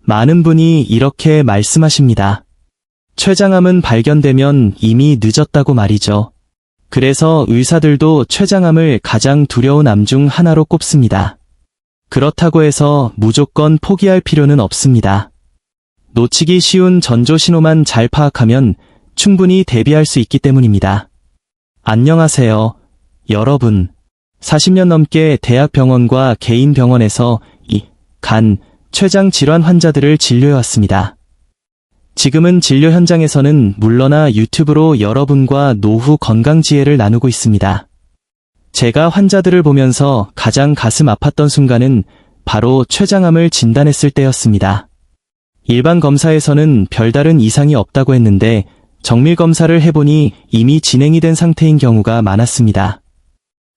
많은 분이 이렇게 말씀하십니다. 췌장암은 발견되면 이미 늦었다고 말이죠. 그래서 의사들도 췌장암을 가장 두려운 암 중 하나로 꼽습니다. 그렇다고 해서 무조건 포기할 필요는 없습니다. 놓치기 쉬운 전조 신호만 잘 파악하면 충분히 대비할 수 있기 때문입니다. 안녕하세요, 여러분. 40년 넘게 대학병원과 개인 병원에서 간, 췌장 질환 환자들을 진료해왔습니다. 지금은 진료 현장에서는 물러나 유튜브로 여러분과 노후 건강 지혜를 나누고 있습니다. 제가 환자들을 보면서 가장 가슴 아팠던 순간은 바로 췌장암을 진단했을 때였습니다. 일반 검사에서는 별다른 이상이 없다고 했는데 정밀 검사를 해보니 이미 진행이 된 상태인 경우가 많았습니다.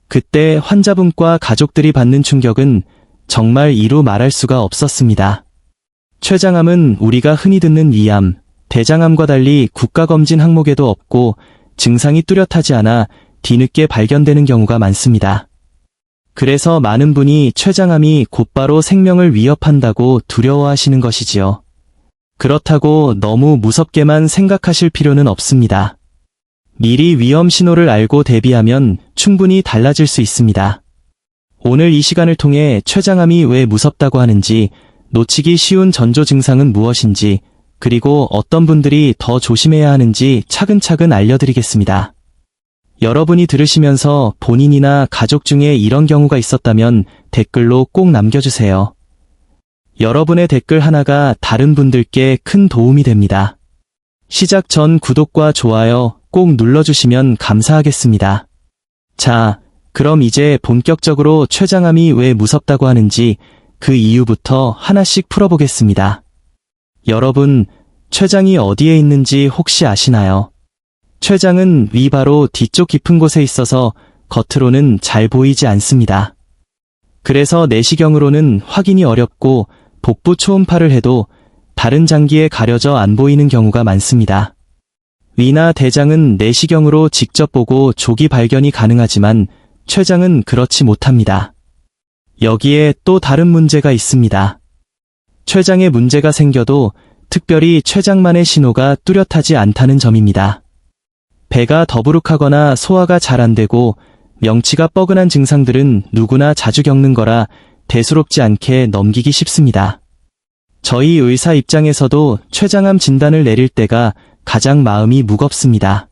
그때 환자분과 가족들이 받는 충격은 정말 이루 말할 수가 없었습니다. 췌장암은 우리가 흔히 듣는 위암, 대장암과 달리 국가검진 항목에도 없고 증상이 뚜렷하지 않아 뒤늦게 발견되는 경우가 많습니다. 그래서 많은 분이 췌장암이 곧바로 생명을 위협한다고 두려워하시는 것이지요. 그렇다고 너무 무섭게만 생각하실 필요는 없습니다. 미리 위험 신호를 알고 대비하면 충분히 달라질 수 있습니다. 오늘 이 시간을 통해 췌장암이 왜 무섭다고 하는지, 놓치기 쉬운 전조 증상은 무엇인지, 그리고 어떤 분들이 더 조심해야 하는지 차근차근 알려드리겠습니다. 여러분이 들으시면서 본인이나 가족 중에 이런 경우가 있었다면 댓글로 꼭 남겨주세요. 여러분의 댓글 하나가 다른 분들께 큰 도움이 됩니다. 시작 전 구독과 좋아요 꼭 눌러주시면 감사하겠습니다. 자, 그럼 이제 본격적으로 췌장암이 왜 무섭다고 하는지 그 이유부터 하나씩 풀어보겠습니다. 여러분, 췌장이 어디에 있는지 혹시 아시나요? 췌장은 위 바로 뒤쪽 깊은 곳에 있어서 겉으로는 잘 보이지 않습니다. 그래서 내시경으로는 확인이 어렵고 복부 초음파를 해도 다른 장기에 가려져 안 보이는 경우가 많습니다. 위나 대장은 내시경으로 직접 보고 조기 발견이 가능하지만 췌장은 그렇지 못합니다. 여기에 또 다른 문제가 있습니다. 췌장에 문제가 생겨도 특별히 췌장만의 신호가 뚜렷하지 않다는 점입니다. 배가 더부룩하거나 소화가 잘 안 되고 명치가 뻐근한 증상들은 누구나 자주 겪는 거라 대수롭지 않게 넘기기 쉽습니다. 저희 의사 입장에서도 췌장암 진단을 내릴 때가 가장 마음이 무겁습니다.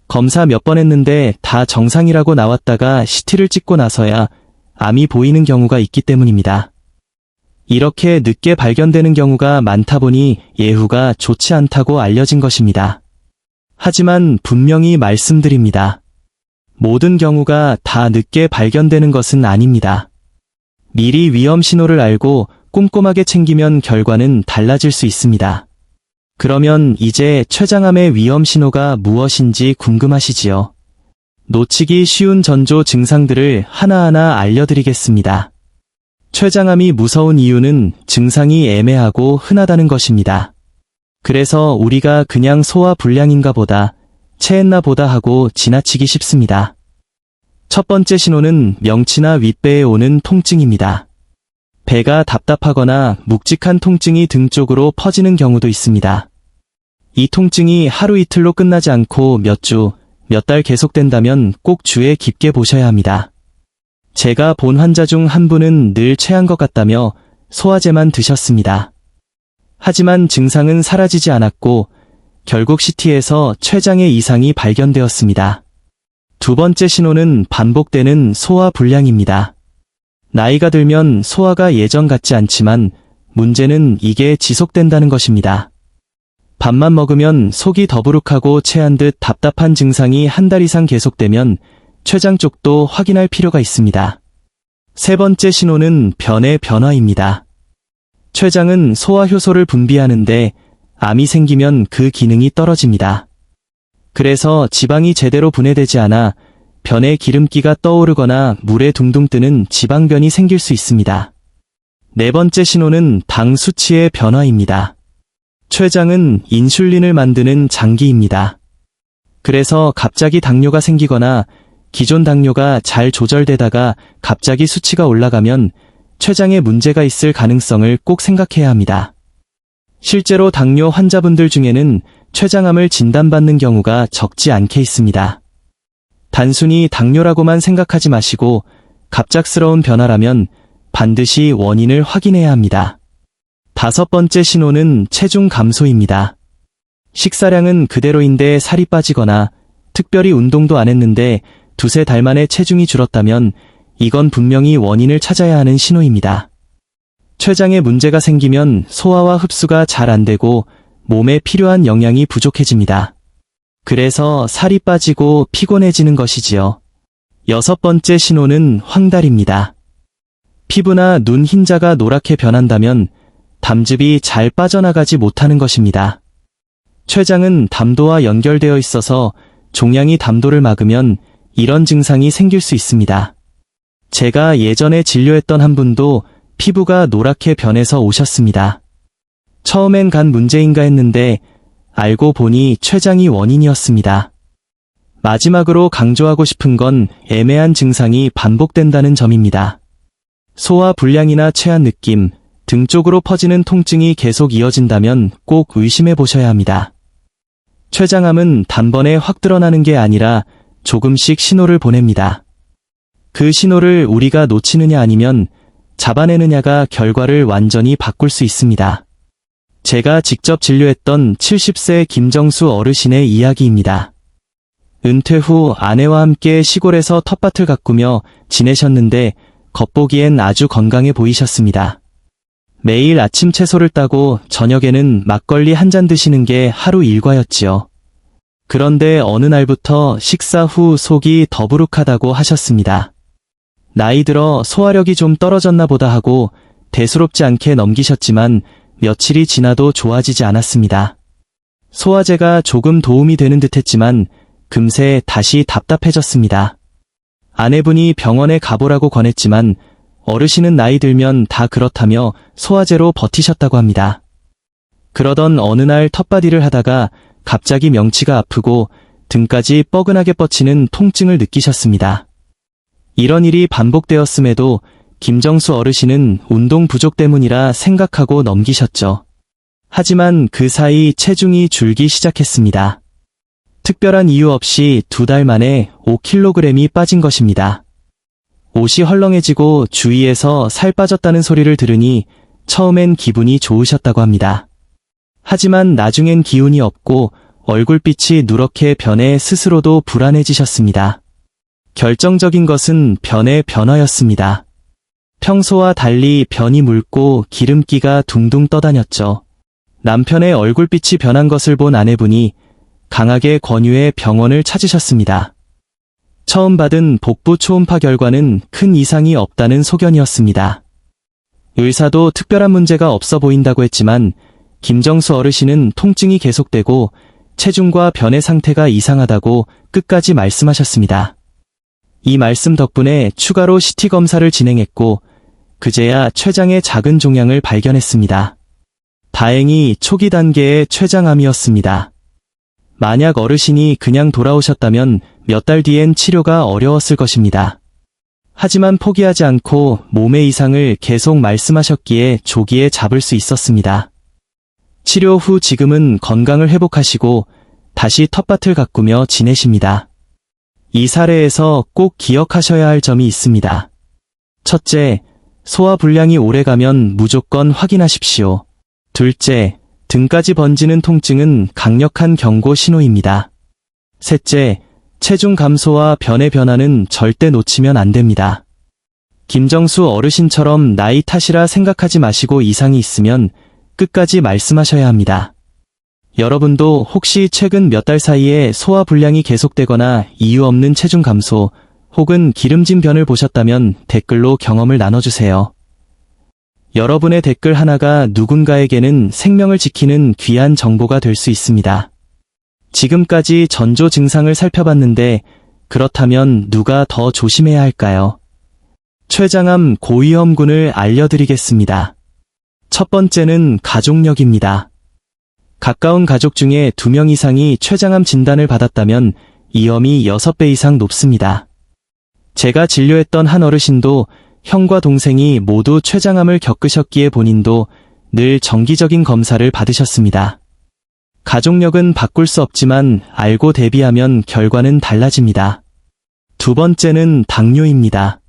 검사 몇 번 했는데 다 정상이라고 나왔다가 CT를 찍고 나서야 암이 보이는 경우가 있기 때문입니다. 이렇게 늦게 발견되는 경우가 많다 보니 예후가 좋지 않다고 알려진 것입니다. 하지만 분명히 말씀드립니다. 모든 경우가 다 늦게 발견되는 것은 아닙니다. 미리 위험 신호를 알고 꼼꼼하게 챙기면 결과는 달라질 수 있습니다. 그러면 이제 췌장암의 위험 신호가 무엇인지 궁금하시지요? 놓치기 쉬운 전조 증상들을 하나하나 알려드리겠습니다. 췌장암이 무서운 이유는 증상이 애매하고 흔하다는 것입니다. 그래서 우리가 그냥 소화 불량인가 보다, 체했나 보다 하고 지나치기 쉽습니다. 첫 번째 신호는 명치나 윗배에 오는 통증입니다. 배가 답답하거나 묵직한 통증이 등 쪽으로 퍼지는 경우도 있습니다. 이 통증이 하루 이틀로 끝나지 않고 몇 주, 몇 달 계속된다면 꼭 주의 깊게 보셔야 합니다. 제가 본 환자 중 한 분은 늘 체한 것 같다며 소화제만 드셨습니다. 하지만 증상은 사라지지 않았고 결국 CT에서 췌장의 이상이 발견되었습니다. 두 번째 신호는 반복되는 소화 불량입니다. 나이가 들면 소화가 예전 같지 않지만 문제는 이게 지속된다는 것입니다. 밥만 먹으면 속이 더부룩하고 체한 듯 답답한 증상이 한 달 이상 계속되면 췌장 쪽도 확인할 필요가 있습니다. 세 번째 신호는 변의 변화입니다. 췌장은 소화 효소를 분비하는데 암이 생기면 그 기능이 떨어집니다. 그래서 지방이 제대로 분해되지 않아 변에 기름기가 떠오르거나 물에 둥둥 뜨는 지방변이 생길 수 있습니다. 네 번째 신호는 당 수치의 변화입니다. 췌장은 인슐린을 만드는 장기입니다. 그래서 갑자기 당뇨가 생기거나 기존 당뇨가 잘 조절되다가 갑자기 수치가 올라가면 췌장에 문제가 있을 가능성을 꼭 생각해야 합니다. 실제로 당뇨 환자분들 중에는 췌장암을 진단받는 경우가 적지 않게 있습니다. 단순히 당뇨라고만 생각하지 마시고 갑작스러운 변화라면 반드시 원인을 확인해야 합니다. 5번째 신호는 체중 감소입니다. 식사량은 그대로인데 살이 빠지거나 특별히 운동도 안 했는데 두세 달 만에 체중이 줄었다면 이건 분명히 원인을 찾아야 하는 신호입니다. 췌장에 문제가 생기면 소화와 흡수가 잘 안 되고 몸에 필요한 영양이 부족해집니다. 그래서 살이 빠지고 피곤해지는 것이지요. 6번째 신호는 황달입니다. 피부나 눈 흰자가 노랗게 변한다면 담즙이 잘 빠져나가지 못하는 것입니다. 췌장은 담도와 연결되어 있어서 종양이 담도를 막으면 이런 증상이 생길 수 있습니다. 제가 예전에 진료했던 한 분도 피부가 노랗게 변해서 오셨습니다. 처음엔 간 문제인가 했는데 알고 보니 췌장이 원인이었습니다. 마지막으로 강조하고 싶은 건 애매한 증상이 반복된다는 점입니다. 소화 불량이나 체한 느낌, 등 쪽으로 퍼지는 통증이 계속 이어진다면 꼭 의심해 보셔야 합니다. 췌장암은 단번에 확 드러나는 게 아니라 조금씩 신호를 보냅니다. 그 신호를 우리가 놓치느냐 아니면 잡아내느냐가 결과를 완전히 바꿀 수 있습니다. 제가 직접 진료했던 70세 김정수 어르신의 이야기입니다. 은퇴 후 아내와 함께 시골에서 텃밭을 가꾸며 지내셨는데 겉보기엔 아주 건강해 보이셨습니다. 매일 아침 채소를 따고 저녁에는 막걸리 한 잔 드시는 게 하루 일과였지요. 그런데 어느 날부터 식사 후 속이 더부룩하다고 하셨습니다. 나이 들어 소화력이 좀 떨어졌나 보다 하고 대수롭지 않게 넘기셨지만 며칠이 지나도 좋아지지 않았습니다. 소화제가 조금 도움이 되는 듯 했지만 금세 다시 답답해졌습니다. 아내분이 병원에 가보라고 권했지만 어르신은 나이 들면 다 그렇다며 소화제로 버티셨다고 합니다. 그러던 어느 날 텃밭 일을 하다가 갑자기 명치가 아프고 등까지 뻐근하게 뻗치는 통증을 느끼셨습니다. 이런 일이 반복되었음에도 김정수 어르신은 운동 부족 때문이라 생각하고 넘기셨죠. 하지만 그 사이 체중이 줄기 시작했습니다. 특별한 이유 없이 2달 만에 5kg이 빠진 것입니다. 옷이 헐렁해지고 주위에서 살 빠졌다는 소리를 들으니 처음엔 기분이 좋으셨다고 합니다. 하지만 나중엔 기운이 없고 얼굴빛이 누렇게 변해 스스로도 불안해지셨습니다. 결정적인 것은 변의 변화였습니다. 평소와 달리 변이 묽고 기름기가 둥둥 떠다녔죠. 남편의 얼굴빛이 변한 것을 본 아내분이 강하게 권유해 병원을 찾으셨습니다. 처음 받은 복부 초음파 결과는 큰 이상이 없다는 소견이었습니다. 의사도 특별한 문제가 없어 보인다고 했지만 김정수 어르신은 통증이 계속되고 체중과 변의 상태가 이상하다고 끝까지 말씀하셨습니다. 이 말씀 덕분에 추가로 CT 검사를 진행했고 그제야 췌장의 작은 종양을 발견했습니다. 다행히 초기 단계의 췌장암이었습니다. 만약 어르신이 그냥 돌아오셨다면 몇 달 뒤엔 치료가 어려웠을 것입니다. 하지만 포기하지 않고 몸의 이상을 계속 말씀하셨기에 조기에 잡을 수 있었습니다. 치료 후 지금은 건강을 회복하시고 다시 텃밭을 가꾸며 지내십니다. 이 사례에서 꼭 기억하셔야 할 점이 있습니다. 첫째, 소화 불량이 오래가면 무조건 확인하십시오. 둘째, 등까지 번지는 통증은 강력한 경고 신호입니다. 셋째, 체중 감소와 변의 변화는 절대 놓치면 안 됩니다. 김정수 어르신처럼 나이 탓이라 생각하지 마시고 이상이 있으면 끝까지 말씀하셔야 합니다. 여러분도 혹시 최근 몇 달 사이에 소화 불량이 계속되거나 이유 없는 체중 감소 혹은 기름진 변을 보셨다면 댓글로 경험을 나눠주세요. 여러분의 댓글 하나가 누군가에게는 생명을 지키는 귀한 정보가 될 수 있습니다. 지금까지 전조 증상을 살펴봤는데 그렇다면 누가 더 조심해야 할까요? 췌장암 고위험군을 알려드리겠습니다. 첫 번째는 가족력입니다. 가까운 가족 중에 2명 이상이 췌장암 진단을 받았다면 위험이 6배 이상 높습니다. 제가 진료했던 한 어르신도 형과 동생이 모두 췌장암을 겪으셨기에 본인도 늘 정기적인 검사를 받으셨습니다. 가족력은 바꿀 수 없지만 알고 대비하면 결과는 달라집니다. 두 번째는 당뇨입니다.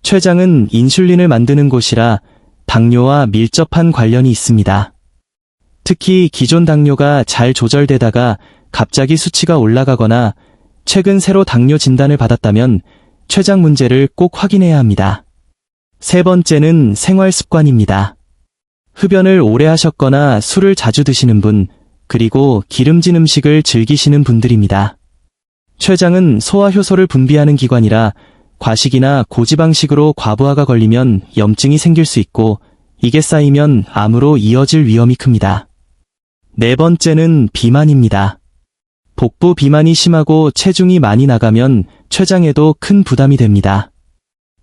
췌장은 인슐린을 만드는 곳이라 당뇨와 밀접한 관련이 있습니다. 특히 기존 당뇨가 잘 조절되다가 갑자기 수치가 올라가거나 최근 새로 당뇨 진단을 받았다면 췌장 문제를 꼭 확인해야 합니다. 세 번째는 생활 습관입니다. 흡연을 오래 하셨거나 술을 자주 드시는 분, 그리고 기름진 음식을 즐기시는 분들입니다. 췌장은 소화효소를 분비하는 기관이라 과식이나 고지방식으로 과부하가 걸리면 염증이 생길 수 있고 이게 쌓이면 암으로 이어질 위험이 큽니다. 네 번째는 비만입니다. 복부 비만이 심하고 체중이 많이 나가면 췌장에도 큰 부담이 됩니다.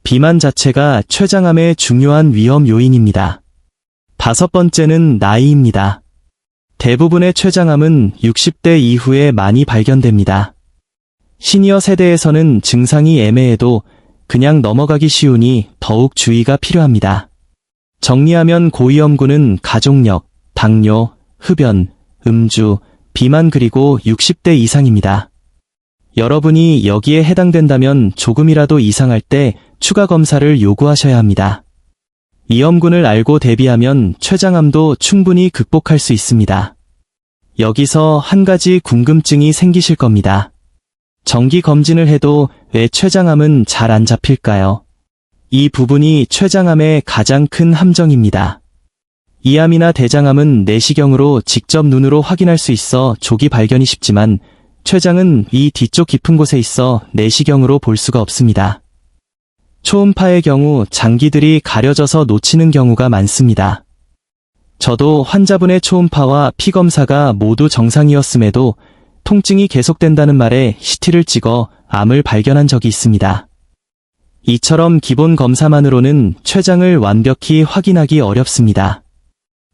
비만 자체가 췌장암의 중요한 위험 요인입니다. 다섯 번째는 나이입니다. 대부분의 췌장암은 60대 이후에 많이 발견됩니다. 시니어 세대에서는 증상이 애매해도 그냥 넘어가기 쉬우니 더욱 주의가 필요합니다. 정리하면 고위험군은 가족력, 당뇨, 흡연, 음주, 비만 그리고 60대 이상입니다. 여러분이 여기에 해당된다면 조금이라도 이상할 때 추가 검사를 요구하셔야 합니다. 위험군을 알고 대비하면 췌장암도 충분히 극복할 수 있습니다. 여기서 한 가지 궁금증이 생기실 겁니다. 정기 검진을 해도 왜 췌장암은 잘 안 잡힐까요? 이 부분이 췌장암의 가장 큰 함정입니다. 이암이나 대장암은 내시경으로 직접 눈으로 확인할 수 있어 조기 발견이 쉽지만 췌장은 이 뒤쪽 깊은 곳에 있어 내시경으로 볼 수가 없습니다. 초음파의 경우 장기들이 가려져서 놓치는 경우가 많습니다. 저도 환자분의 초음파와 피검사가 모두 정상이었음에도 통증이 계속된다는 말에 CT를 찍어 암을 발견한 적이 있습니다. 이처럼 기본 검사만으로는 췌장을 완벽히 확인하기 어렵습니다.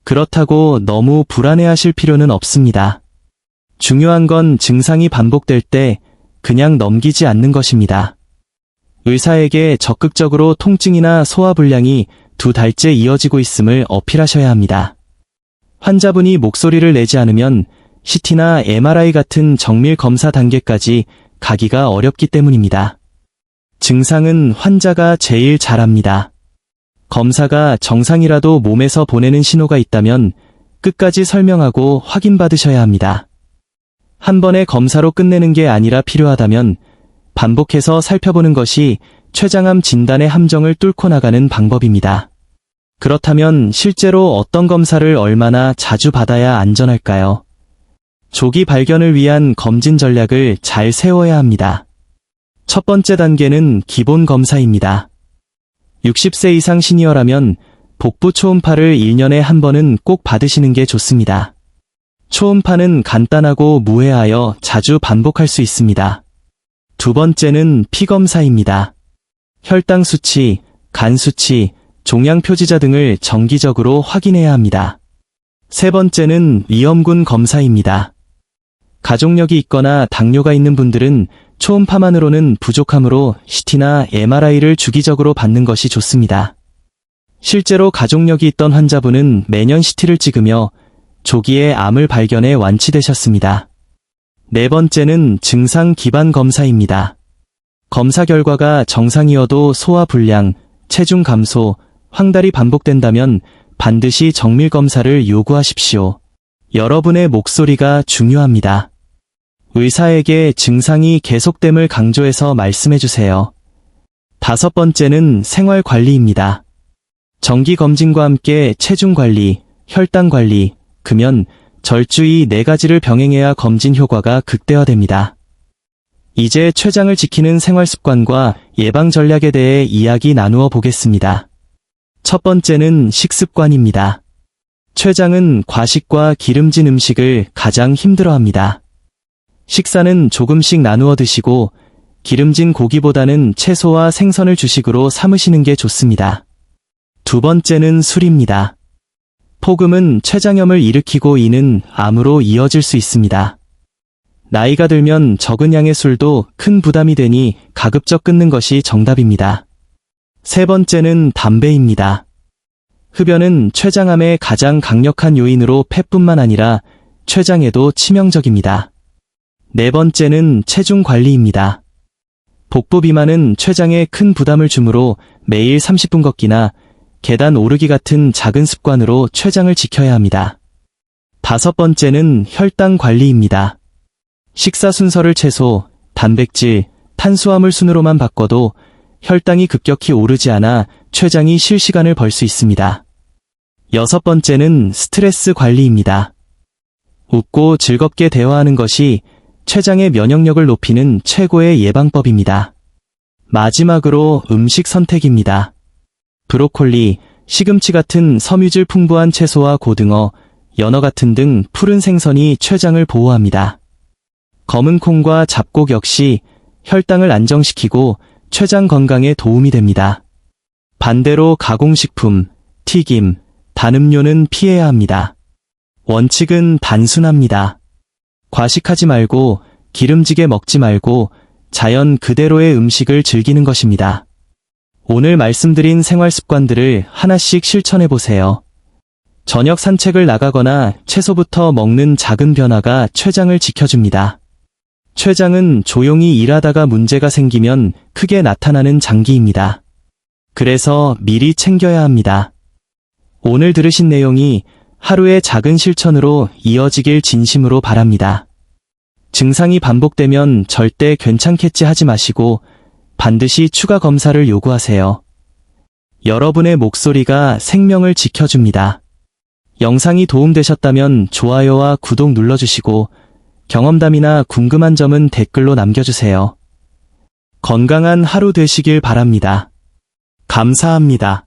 그렇다고 너무 불안해하실 필요는 없습니다. 중요한 건 증상이 반복될 때 그냥 넘기지 않는 것입니다. 의사에게 적극적으로 통증이나 소화불량이 2달째 이어지고 있음을 어필하셔야 합니다. 환자분이 목소리를 내지 않으면 CT나 MRI 같은 정밀 검사 단계까지 가기가 어렵기 때문입니다. 증상은 환자가 제일 잘 압니다. 검사가 정상이라도 몸에서 보내는 신호가 있다면 끝까지 설명하고 확인받으셔야 합니다. 한 번의 검사로 끝내는 게 아니라 필요하다면 반복해서 살펴보는 것이 췌장암 진단의 함정을 뚫고 나가는 방법입니다. 그렇다면 실제로 어떤 검사를 얼마나 자주 받아야 안전할까요? 조기 발견을 위한 검진 전략을 잘 세워야 합니다. 첫 번째 단계는 기본 검사입니다. 60세 이상 시니어라면 복부 초음파를 1년에 한 번은 꼭 받으시는 게 좋습니다. 초음파는 간단하고 무해하여 자주 반복할 수 있습니다. 두 번째는 피검사입니다. 혈당 수치, 간 수치, 종양 표지자 등을 정기적으로 확인해야 합니다. 세 번째는 위험군 검사입니다. 가족력이 있거나 당뇨가 있는 분들은 초음파만으로는 부족하므로 CT나 MRI를 주기적으로 받는 것이 좋습니다. 실제로 가족력이 있던 환자분은 매년 CT를 찍으며 조기에 암을 발견해 완치되셨습니다. 네 번째는 증상 기반 검사입니다. 검사 결과가 정상이어도 소화불량, 체중 감소, 황달이 반복된다면 반드시 정밀 검사를 요구하십시오. 여러분의 목소리가 중요합니다. 의사에게 증상이 계속됨을 강조해서 말씀해주세요. 다섯 번째는 생활관리입니다. 정기검진과 함께 체중관리, 혈당관리, 금연, 절주 이 4가지를 병행해야 검진 효과가 극대화됩니다. 이제 췌장을 지키는 생활습관과 예방 전략에 대해 이야기 나누어 보겠습니다. 첫 번째는 식습관입니다. 췌장은 과식과 기름진 음식을 가장 힘들어합니다. 식사는 조금씩 나누어 드시고 기름진 고기보다는 채소와 생선을 주식으로 삼으시는 게 좋습니다. 두 번째는 술입니다. 폭음은 췌장염을 일으키고 이는 암으로 이어질 수 있습니다. 나이가 들면 적은 양의 술도 큰 부담이 되니 가급적 끊는 것이 정답입니다. 세 번째는 담배입니다. 흡연은 췌장암의 가장 강력한 요인으로 폐뿐만 아니라 췌장에도 치명적입니다. 네 번째는 체중 관리입니다. 복부 비만은 췌장에 큰 부담을 주므로 매일 30분 걷기나 계단 오르기 같은 작은 습관으로 췌장을 지켜야 합니다. 다섯 번째는 혈당 관리입니다. 식사 순서를 채소, 단백질, 탄수화물 순으로만 바꿔도 혈당이 급격히 오르지 않아 췌장이 쉴 시간을 벌 수 있습니다. 여섯 번째는 스트레스 관리입니다. 웃고 즐겁게 대화하는 것이 췌장의 면역력을 높이는 최고의 예방법입니다. 마지막으로 음식 선택입니다. 브로콜리, 시금치 같은 섬유질 풍부한 채소와 고등어, 연어 같은 등 푸른 생선이 췌장을 보호합니다. 검은 콩과 잡곡 역시 혈당을 안정시키고 췌장 건강에 도움이 됩니다. 반대로 가공식품, 튀김, 단 음료는 피해야 합니다. 원칙은 단순합니다. 과식하지 말고 기름지게 먹지 말고 자연 그대로의 음식을 즐기는 것입니다. 오늘 말씀드린 생활 습관들을 하나씩 실천해 보세요. 저녁 산책을 나가거나 채소부터 먹는 작은 변화가 췌장을 지켜줍니다. 췌장은 조용히 일하다가 문제가 생기면 크게 나타나는 장기입니다. 그래서 미리 챙겨야 합니다. 오늘 들으신 내용이 하루의 작은 실천으로 이어지길 진심으로 바랍니다. 증상이 반복되면 절대 괜찮겠지 하지 마시고 반드시 추가 검사를 요구하세요. 여러분의 목소리가 생명을 지켜줍니다. 영상이 도움되셨다면 좋아요와 구독 눌러주시고 경험담이나 궁금한 점은 댓글로 남겨주세요. 건강한 하루 되시길 바랍니다. 감사합니다.